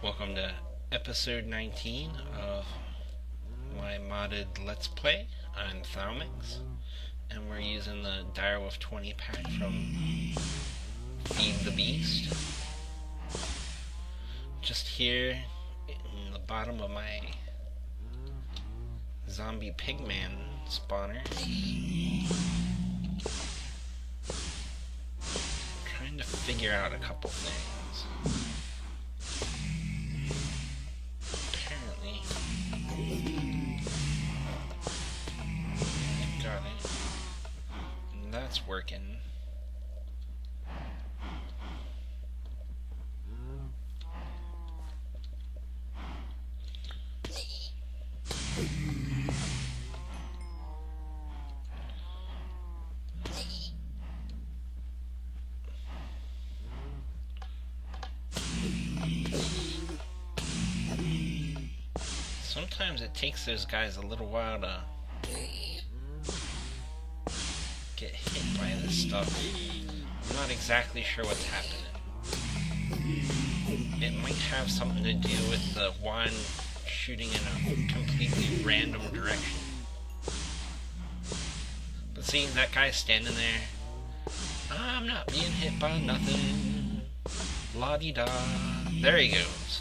Welcome to episode 19 of my modded Let's Play on Thaum1X, and we're using the Direwolf20 pack from Feed the Beast. Just here in the bottom of my zombie pigman spawner, trying to figure out a couple things. Got it. And that's working. Sometimes it takes those guys a little while to get hit by this stuff. I'm not exactly sure what's happening. It might have something to do with the wand shooting in a completely random direction. But see, that guy standing there, I'm not being hit by nothing. La-di-da. There he goes.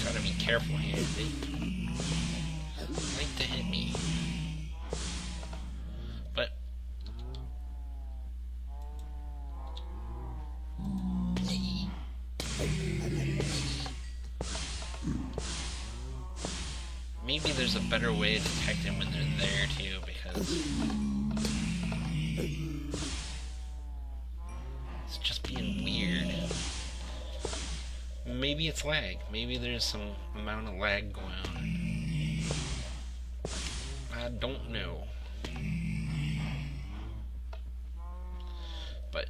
Gotta be careful here. They like to hit me. But maybe there's a better way to detect them when they're there too, because it's just being weird. Maybe it's lag. Maybe there's some amount of lag going on. I don't know. But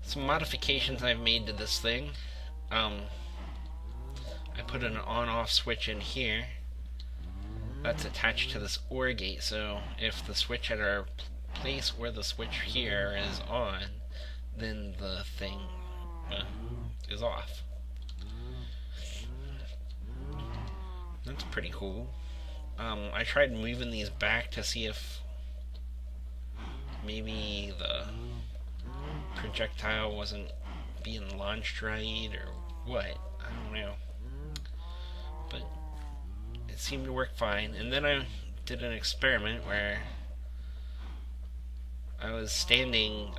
some modifications I've made to this thing. I put an on-off switch in here that's attached to this OR gate, so if the switch at our place where the switch here is on, then the thing is off. That's pretty cool. I tried moving these back to see if maybe the projectile wasn't being launched right or what. I don't know. But it seemed to work fine. And then I did an experiment where I was standing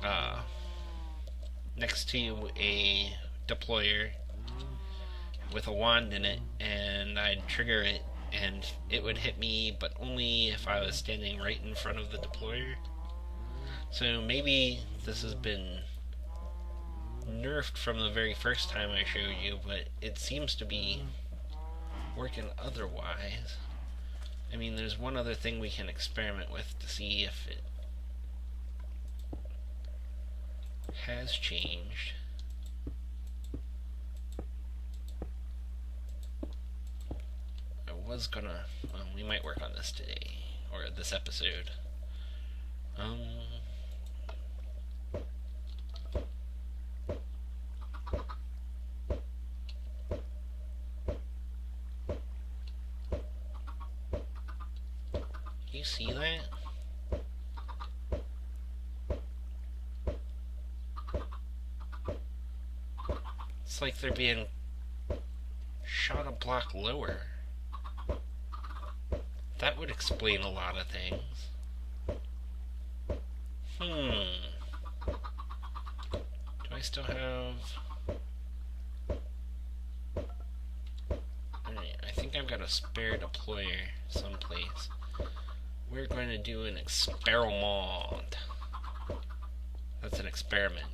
next to a deployer with a wand in it, and I'd trigger it and it would hit me, but only if I was standing right in front of the deployer. So maybe this has been nerfed from the very first time I showed you, but it seems to be working otherwise. I mean, there's one other thing we can experiment with to see if it has changed. I was gonna, we might work on this today, or this episode. You see that? It's like they're being shot a block lower. That would explain a lot of things. Do I still have... Alright, I think I've got a spare deployer someplace. We're going to do an experiment. That's an experiment.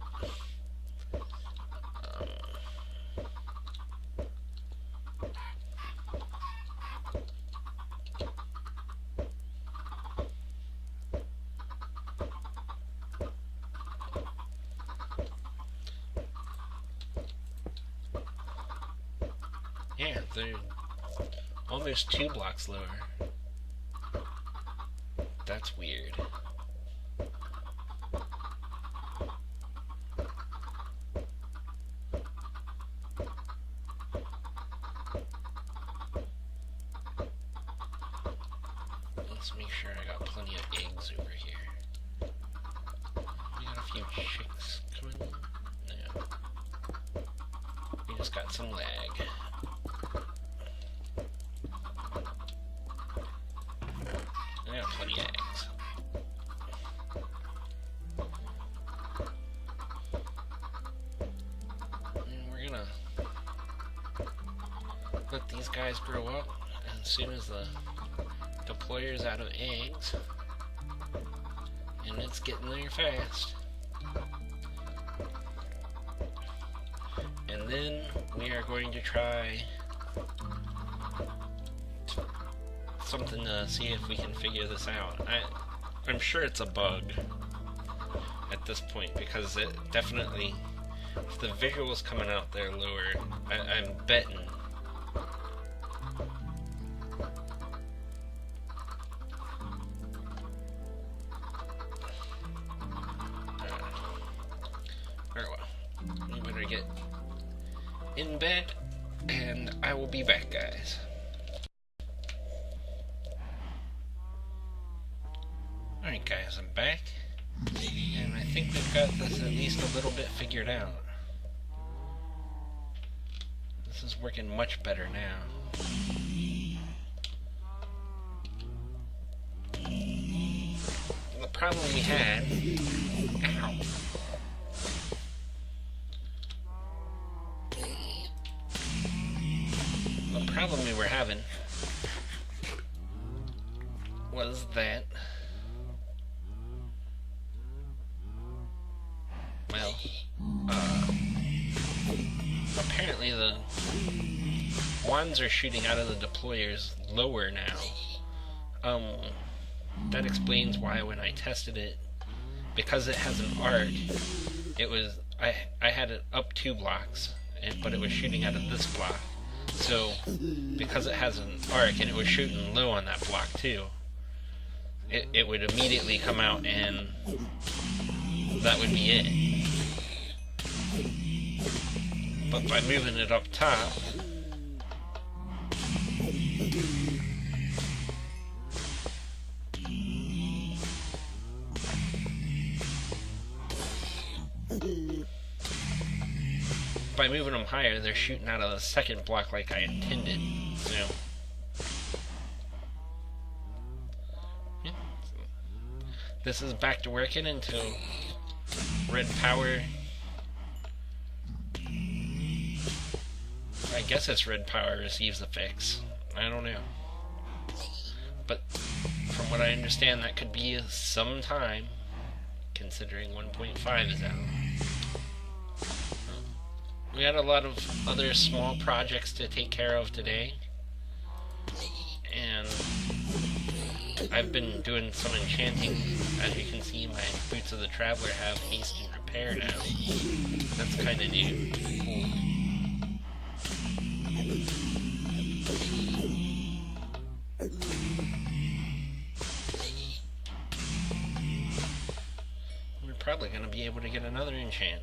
Yeah, they're almost 2 blocks lower. That's weird. Let's make sure I got plenty of eggs over here. We got a few chicks coming. No. We just got some lag. I got plenty of eggs. And we're gonna let these guys grow up, and as soon as the deployer's out of eggs, and it's getting there fast, and then we are going to try something to see if we can figure this out. I'm sure it's a bug at this point, because it definitely, if the visual's coming out there lower, I'm betting we better get in bed, and I will be back, guys. Alright guys, I'm back, and I think we've got this at least a little bit figured out. This is working much better now. The problem we had... Ow! The problem we were having was that, well, apparently the wands are shooting out of the deployers lower now. That explains why when I tested it, because it has an arc, it was, I had it up 2 blocks, but it was shooting out of this block. So, because it has an arc and it was shooting low on that block too, it would immediately come out and that would be it. But by moving it up top, by moving them higher, they're shooting out of the second block like I intended. So, yeah. This is back to working until red power. I guess it's red power receives the fix. I don't know. But from what I understand, that could be some time, considering 1.5 is out. We had a lot of other small projects to take care of today, and I've been doing some enchanting. As you can see, my Boots of the Traveler have haste and repair now. That's kind of new. We're probably going to be able to get another enchant.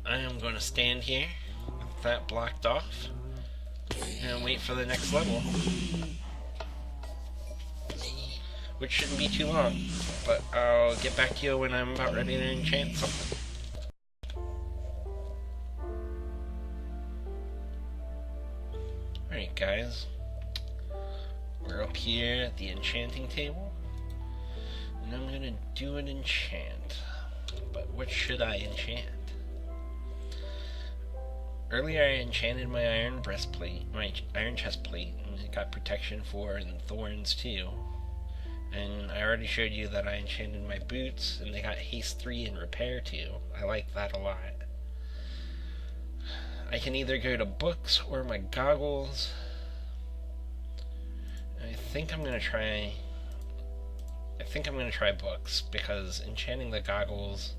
I am going to stand here with that blocked off and wait for the next level, which shouldn't be too long, but I'll get back to you when I'm about ready to enchant something. Alright guys, we're up here at the enchanting table, and I'm going to do an enchant. But what should I enchant? Earlier I enchanted my iron breastplate, my iron chest plate, and it got protection for and thorns too. And I already showed you that I enchanted my boots, and they got haste 3 and repair 2. I like that a lot. I can either go to books or my goggles. I think I'm gonna try books, because enchanting the goggles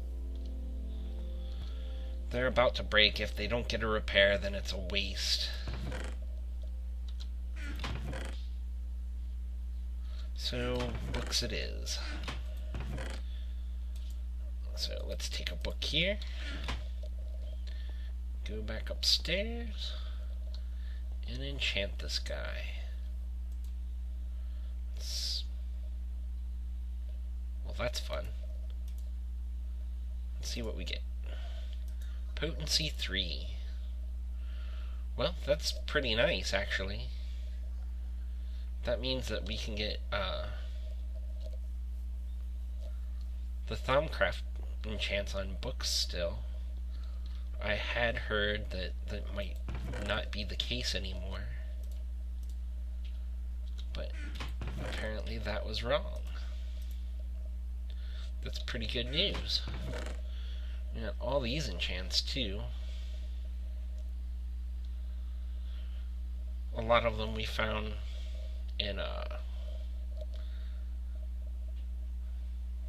they're about to break. If they don't get a repair, then it's a waste. So, books it is. So, let's take a book here. Go back upstairs. And enchant this guy. Well, that's fun. Let's see what we get. Potency 3. Well, that's pretty nice, actually. That means that we can get the Thaumcraft enchants on books still. I had heard that that might not be the case anymore, but apparently that was wrong. That's pretty good news. We got all these enchants too. A lot of them we found in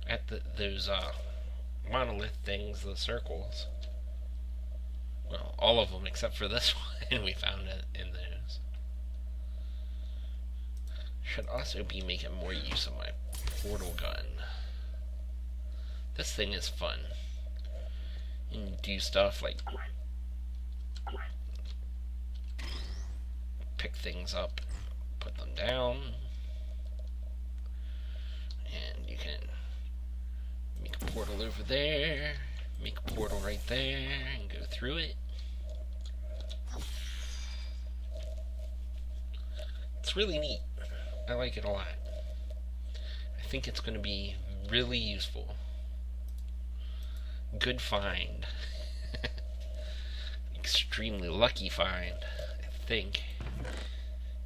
at those monolith things, the circles. Well, all of them except for this one we found it in those. Should also be making more use of my portal gun. This thing is fun. You can do stuff like pick things up, put them down, and you can make a portal over there, make a portal right there, and go through it. It's really neat. I like it a lot. I think it's going to be really useful. Good find. Extremely lucky find, I think.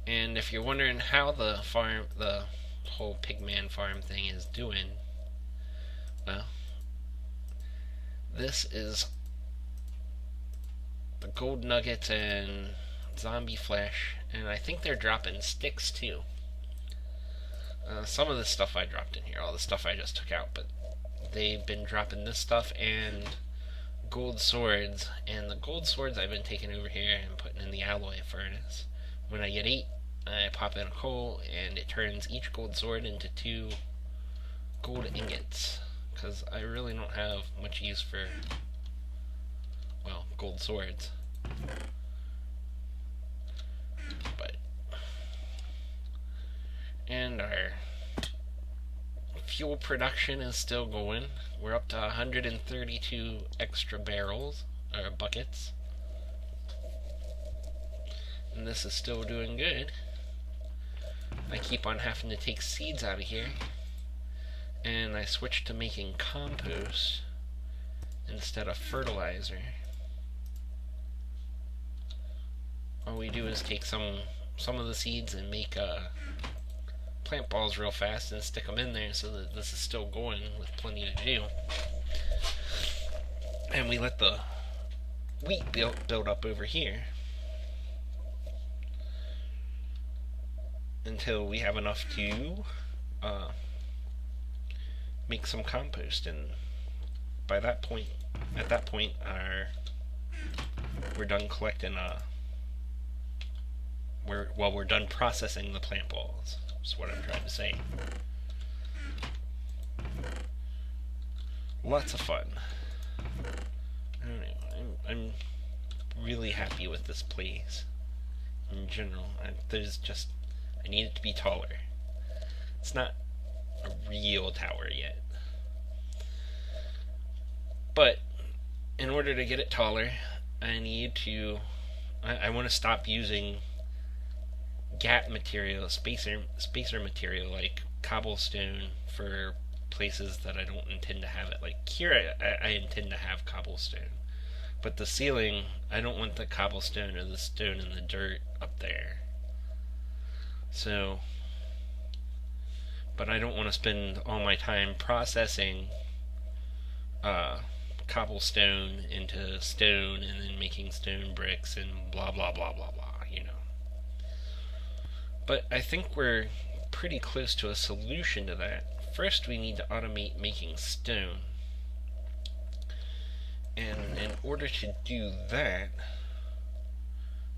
And if you're wondering how the whole pigman farm thing is doing, well, this is the gold nuggets and zombie flesh, and I think they're dropping sticks too. Some of the stuff I dropped in here, all the stuff I just took out, but they've been dropping this stuff and gold swords, and the gold swords I've been taking over here and putting in the alloy furnace. When I get 8, I pop in a coal, and it turns each gold sword into 2 gold ingots, because I really don't have much use for, well, gold swords. But, and our fuel production is still going. We're up to 132 extra barrels, or buckets. And this is still doing good. I keep on having to take seeds out of here. And I switched to making compost instead of fertilizer. All we do is take some of the seeds and make plant balls real fast and stick them in there so that this is still going with plenty to do. And we let the wheat build up over here until we have enough to make some compost. And by that point, we're done collecting we're done processing the plant balls. That's what I'm trying to say. Lots of fun. I don't know. I'm really happy with this place in general. I need it to be taller. It's not a real tower yet. But in order to get it taller, I want to stop using gap material, spacer material like cobblestone for places that I don't intend to have it. Like here I intend to have cobblestone. But the ceiling, I don't want the cobblestone or the stone in the dirt up there. So, but I don't want to spend all my time processing cobblestone into stone and then making stone bricks and blah blah blah blah blah, you know. But I think we're pretty close to a solution to that. First we need to automate making stone. And in order to do that,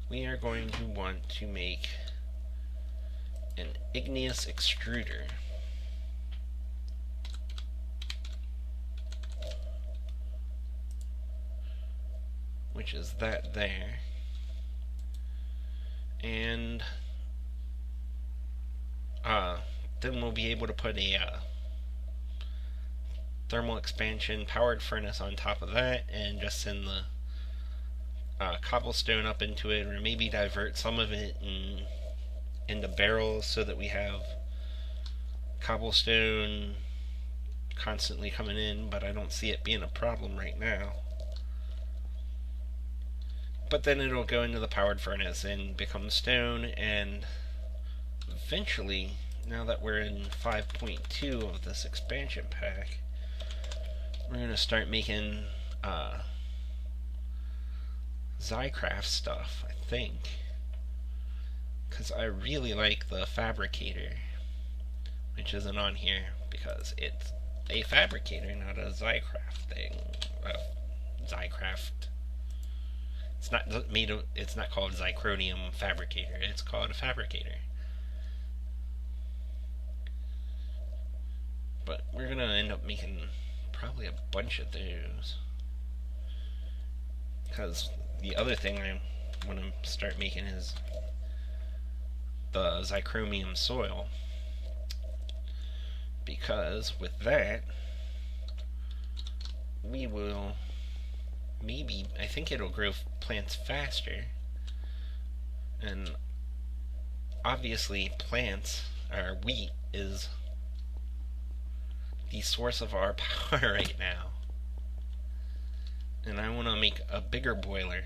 we are going to want to make an igneous extruder. Which is that there. And then we'll be able to put a thermal expansion powered furnace on top of that, and just send the cobblestone up into it, or maybe divert some of it into barrels so that we have cobblestone constantly coming in, but I don't see it being a problem right now. But then it'll go into the powered furnace and become stone, and eventually, now that we're in 5.2 of this expansion pack, we're going to start making Thaumcraft stuff, I think. Because I really like the fabricator, which isn't on here because it's a fabricator, not a Thaumcraft thing. Thaumcraft. It's not called Zirconium Fabricator. It's called a fabricator. But we're gonna end up making probably a bunch of those, because the other thing I want to start making is the zirconium soil, because with that we will I think it'll grow plants faster, and obviously wheat is the source of our power right now, and I want to make a bigger boiler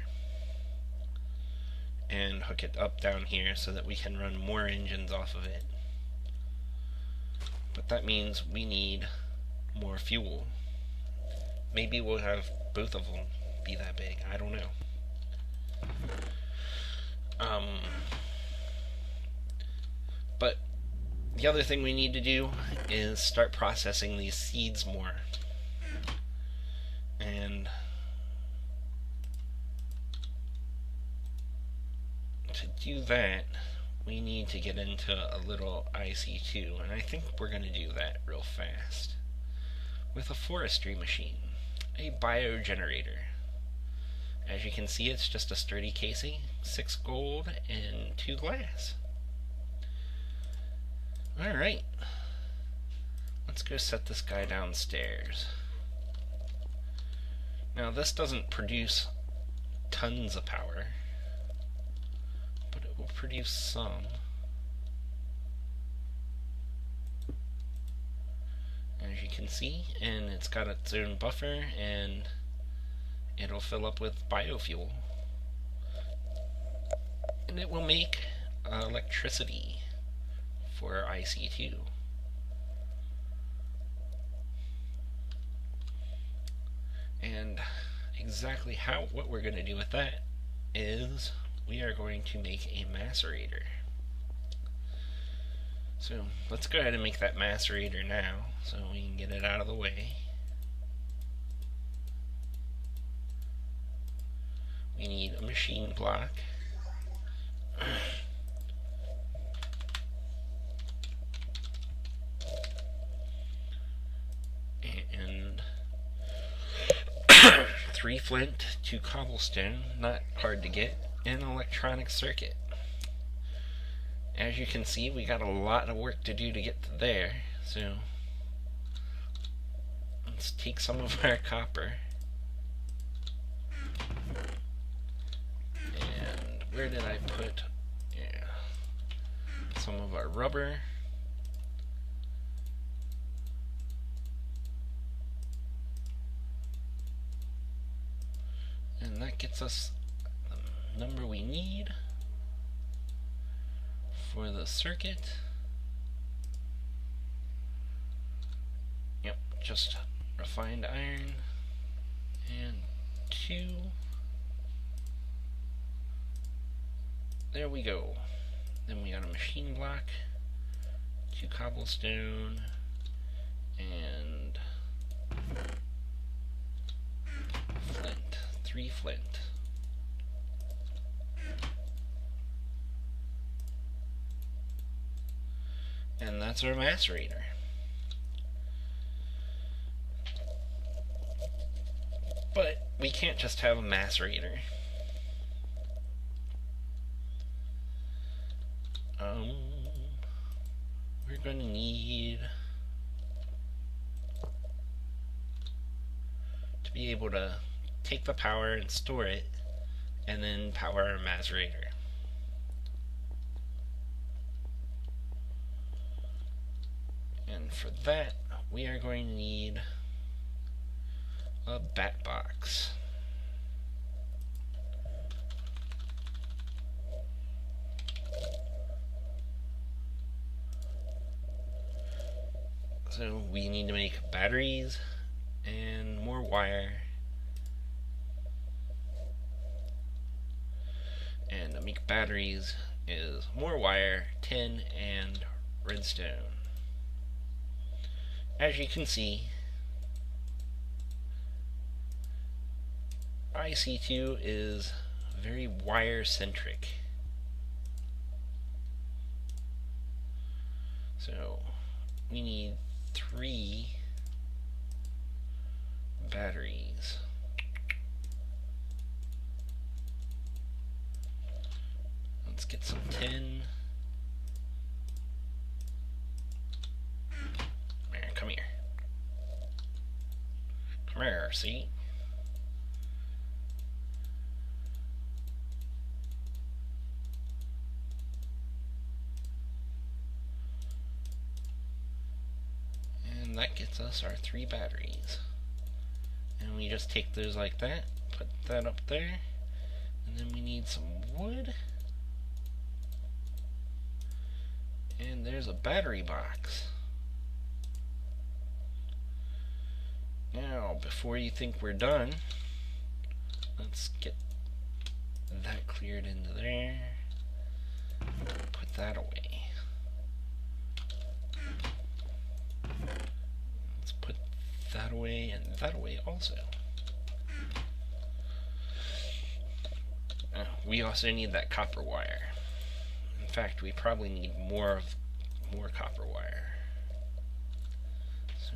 and hook it up down here so that we can run more engines off of it. But that means we need more fuel. Maybe we'll have both of them be that big, I don't know. But the other thing we need to do is start processing these seeds more. And to do that, we need to get into a little IC2, and I think we're going to do that real fast with a forestry machine, a biogenerator. As you can see, it's just a sturdy casing, 6 gold and 2 glass. Alright, let's go set this guy downstairs. Now this doesn't produce tons of power, but it will produce some. As you can see, and it's got its own buffer, and it'll fill up with biofuel. And it will make electricity for IC2. And exactly what we're going to do with that is we are going to make a macerator. So let's go ahead and make that macerator now so we can get it out of the way. We need a machine block. And 3 flint, 2 cobblestone, not hard to get, and an electronic circuit. As you can see, we got a lot of work to do to get to there, so let's take some of our copper. And where did I put some of our rubber? And that gets us the number we need for the circuit. Yep, just refined iron and 2. There we go. Then we got a machine block, 2 cobblestone, and flint. 3 flint. And that's our macerator. But we can't just have a macerator. We're going to need to be able to take the power and store it, and then power our macerator. And for that, we are going to need a bat box. So we need to make batteries and more wire. And to make batteries is more wire, tin, and redstone. As you can see, IC2 is very wire-centric. So we need 3 batteries. Let's get some tin. Man, come here. Come here, see? And that gets us our 3 batteries. And we just take those like that, put that up there, and then we need some wood. And there's a battery box. Now, before you think we're done, let's get that cleared into there. Put that away. Let's put that away and that away also. We also need that copper wire. In fact, we probably need more copper wire. So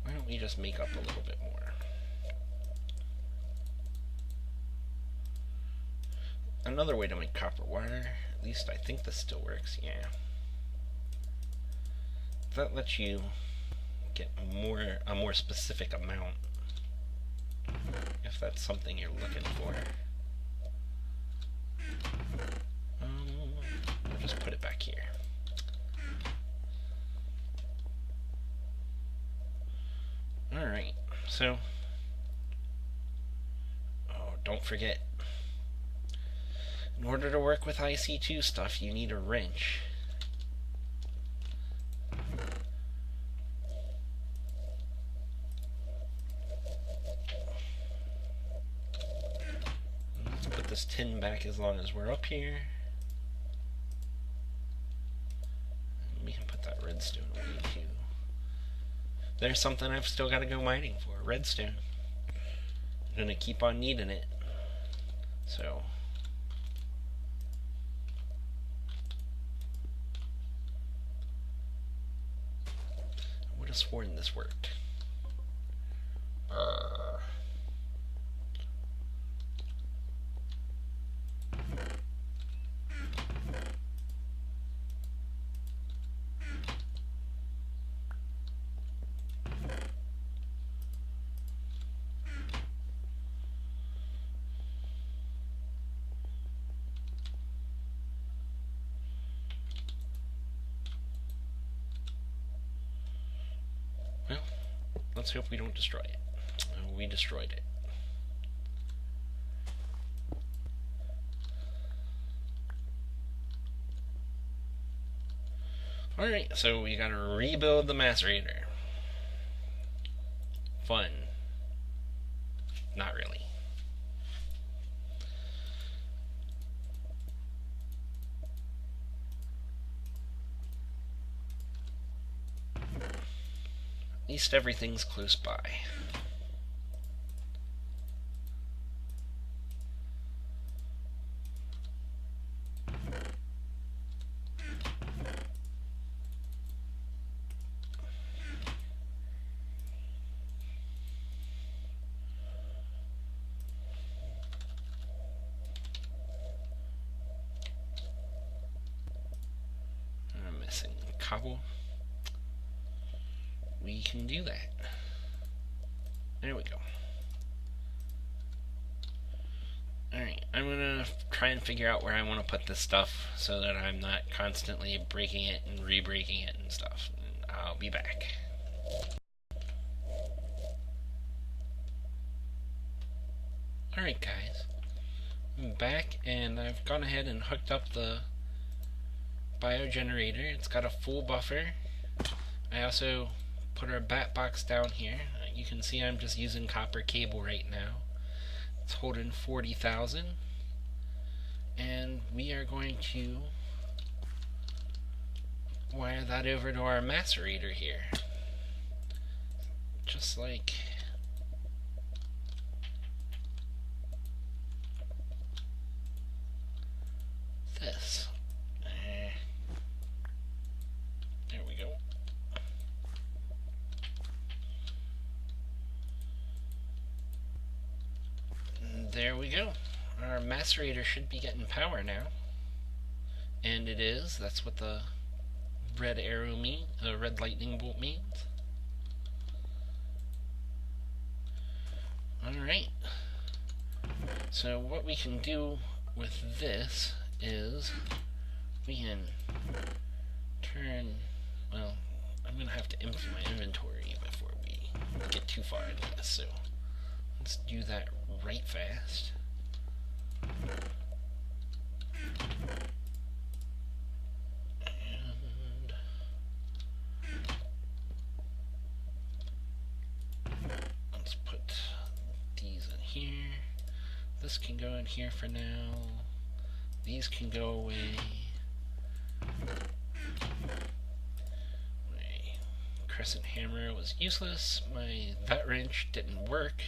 why don't we just make up a little bit more? Another way to make copper wire, at least I think this still works, yeah. That lets you get a more specific amount, if that's something you're looking for. We'll just put it back here. Alright, so, don't forget, in order to work with IC2 stuff, you need a wrench. Let's put this tin back as long as we're up here. And we can put that redstone away too. There's something I've still got to go mining for, redstone. I'm going to keep on needing it. So I would have sworn this worked. Well, let's hope we don't destroy it. We destroyed it. Alright, so we gotta rebuild the macerator. Fun. Not really. At least everything's close by. cobble, we can do that. There we go. Alright, I'm gonna try and figure out where I want to put this stuff so that I'm not constantly breaking it and re-breaking it and stuff. And I'll be back. Alright guys, I'm back and I've gone ahead and hooked up the biogenerator. It's got a full buffer. I also put our bat box down here. You can see I'm just using copper cable right now. It's holding 40,000, and we are going to wire that over to our macerator here, just like this. There we go. There we go. Our macerator should be getting power now. And it is. That's what the red arrow means, red lightning bolt means. Alright. So what we can do with this is we can turn, well, I'm going to have to empty my inventory before we get too far into this, so let's do that right fast. And let's put these in here. This can go in here for now. These can go away. My crescent hammer was useless. My that wrench didn't work.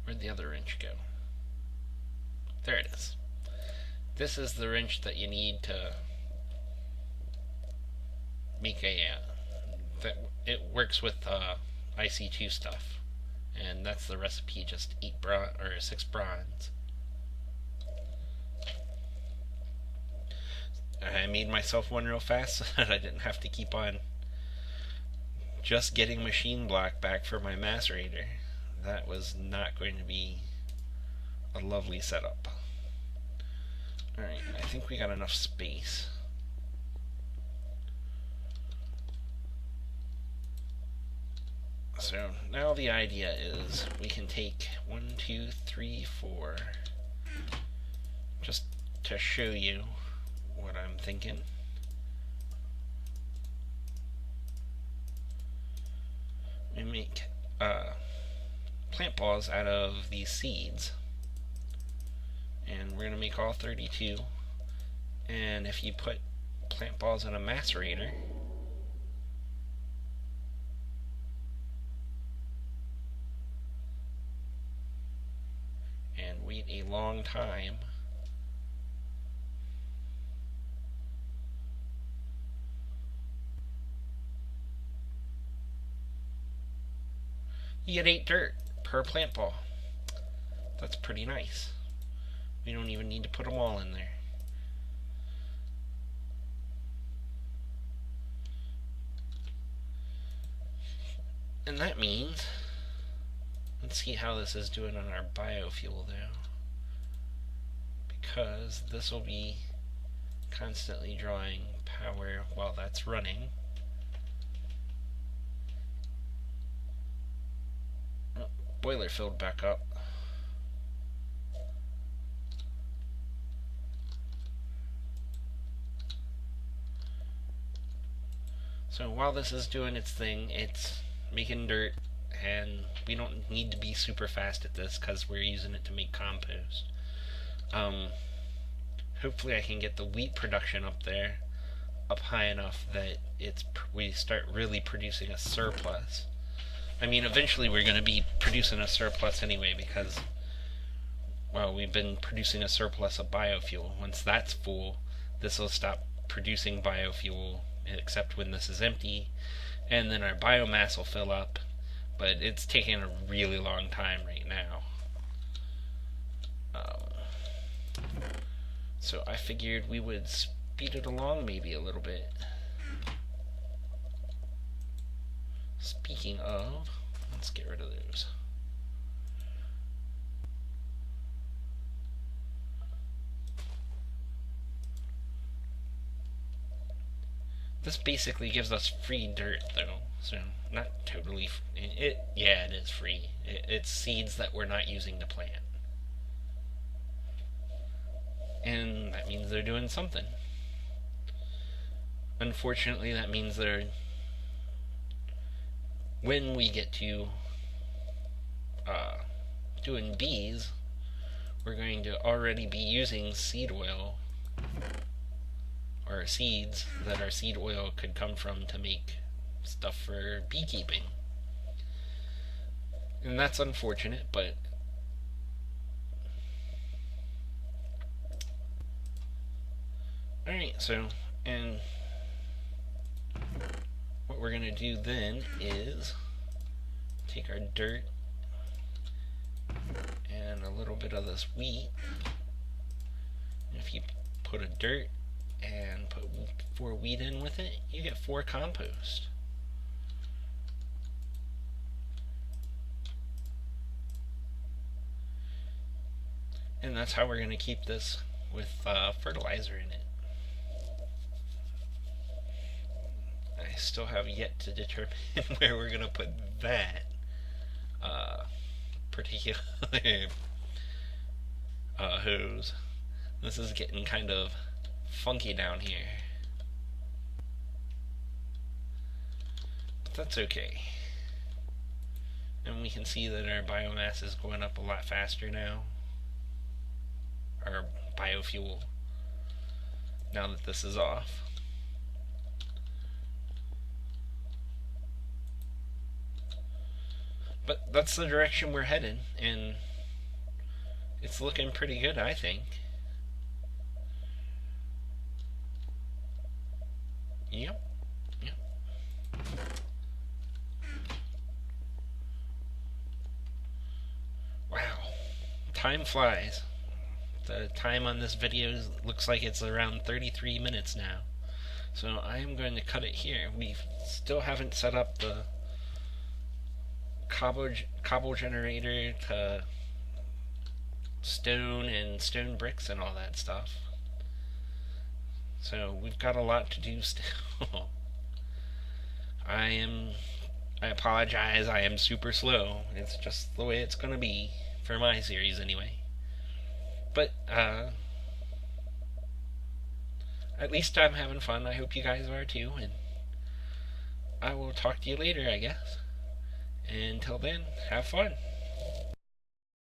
Where'd the other wrench go? There it is. This is the wrench that you need to make a that it works with IC2 stuff, and that's the recipe. Just 6 bronze. I made myself one real fast so that I didn't have to keep on just getting machine block back for my macerator. That was not going to be a lovely setup. Alright, I think we got enough space. So now the idea is we can take 1, 2, 3, 4, just to show you what I'm thinking. We make plant balls out of these seeds, and we're going to make all 32. And if you put plant balls in a macerator, and wait a long time, you get 8 dirt per plant ball. That's pretty nice. We don't even need to put them all in there. And that means, let's see how this is doing on our biofuel though, because this will be constantly drawing power while that's running. Oh, boiler filled back up. So while this is doing its thing, it's making dirt, and we don't need to be super fast at this because we're using it to make compost. Hopefully I can get the wheat production up there, up high enough that we start really producing a surplus. I mean, eventually we're going to be producing a surplus anyway because, well, we've been producing a surplus of biofuel. Once that's full, this will stop producing biofuel except when this is empty, and then our biomass will fill up, but it's taking a really long time right now. So I figured we would speed it along maybe a little bit. Speaking of, let's get rid of those. This basically gives us free dirt, though, so not totally. Yeah, it is free. It's seeds that we're not using to plant, and that means they're doing something. Unfortunately, that means they're. When we get to doing bees, we're going to already be using seed oil, or seeds that our seed oil could come from to make stuff for beekeeping. And that's unfortunate, but alright, so, and what we're going to do then is take our dirt and a little bit of this wheat. And if you put a dirt and put 4 wheat in with it, you get 4 compost. And that's how we're going to keep this with fertilizer in it. I still have yet to determine where we're going to put that particular hose. This is getting kind of funky down here. But that's okay. And we can see that our biomass is going up a lot faster now. Our biofuel. Now that this is off. But that's the direction we're headed, and it's looking pretty good, I think. Yep. Wow. Time flies. The time on this video looks like it's around 33 minutes now. So I'm going to cut it here. We still haven't set up the cobble generator to stone and stone bricks and all that stuff. So we've got a lot to do still. I apologize, I am super slow. It's just the way it's gonna be for my series anyway. But at least I'm having fun. I hope you guys are too, and I will talk to you later, I guess. Until then, have fun.